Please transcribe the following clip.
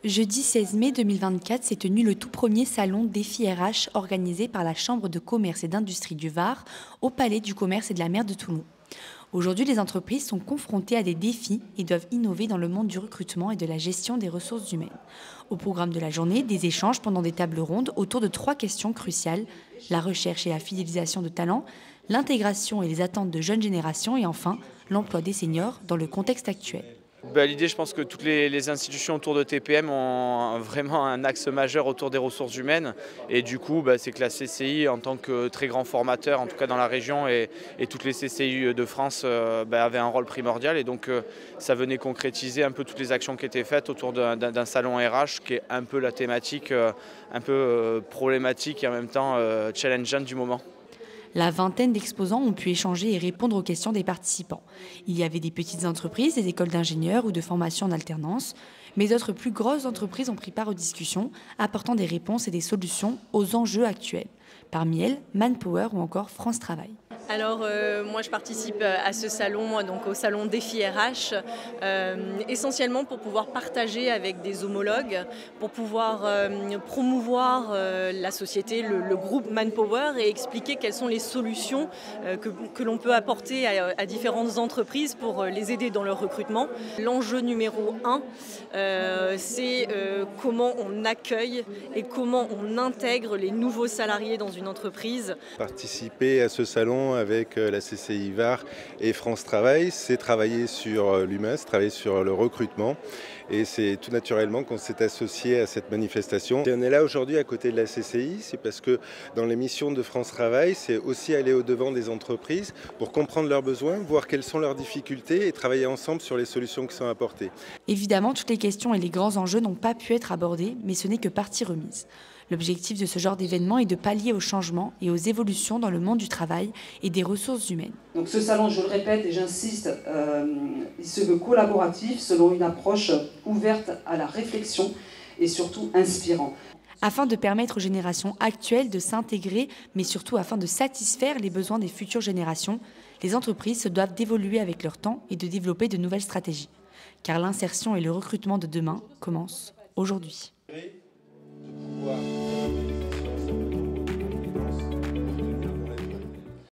Jeudi 16 mai 2024 s'est tenu le tout premier salon Défi RH organisé par la Chambre de commerce et d'industrie du Var au Palais du commerce et de la mer de Toulon. Aujourd'hui, les entreprises sont confrontées à des défis et doivent innover dans le monde du recrutement et de la gestion des ressources humaines. Au programme de la journée, des échanges pendant des tables rondes autour de 3 questions cruciales: la recherche et la fidélisation de talents, l'intégration et les attentes de jeunes générations et enfin l'emploi des seniors dans le contexte actuel. L'idée, je pense que toutes les institutions autour de TPM ont vraiment un axe majeur autour des ressources humaines. Et du coup, c'est que la CCI, en tant que très grand formateur, en tout cas dans la région, et toutes les CCI de France avaient un rôle primordial. Et donc, ça venait concrétiser un peu toutes les actions qui étaient faites autour d'un salon RH, qui est un peu la thématique un peu problématique et en même temps challengeante du moment. La vingtaine d'exposants ont pu échanger et répondre aux questions des participants. Il y avait des petites entreprises, des écoles d'ingénieurs ou de formation en alternance, mais d'autres plus grosses entreprises ont pris part aux discussions, apportant des réponses et des solutions aux enjeux actuels. Parmi elles, Manpower ou encore France Travail. Alors moi je participe à ce salon, donc au salon Défi RH, essentiellement pour pouvoir partager avec des homologues, pour pouvoir promouvoir la société, le groupe Manpower et expliquer quelles sont les solutions que l'on peut apporter à différentes entreprises pour les aider dans leur recrutement. L'enjeu numéro 1, c'est comment on accueille et comment on intègre les nouveaux salariés dans une entreprise. Participer à ce salon avec la CCI Var et France Travail, c'est travailler sur l'humain, c'est travailler sur le recrutement. Et c'est tout naturellement qu'on s'est associé à cette manifestation. Et on est là aujourd'hui à côté de la CCI, c'est parce que dans les missions de France Travail, c'est aussi aller au-devant des entreprises pour comprendre leurs besoins, voir quelles sont leurs difficultés et travailler ensemble sur les solutions qui sont apportées. Évidemment, toutes les questions et les grands enjeux n'ont pas pu être abordés, mais ce n'est que partie remise. L'objectif de ce genre d'événement est de pallier aux changements et aux évolutions dans le monde du travail et des ressources humaines. Donc ce salon, je le répète et j'insiste, il se veut collaboratif selon une approche ouverte à la réflexion et surtout inspirant. Afin de permettre aux générations actuelles de s'intégrer, mais surtout afin de satisfaire les besoins des futures générations, les entreprises se doivent d'évoluer avec leur temps et de développer de nouvelles stratégies. Car l'insertion et le recrutement de demain commencent aujourd'hui. Pouvoir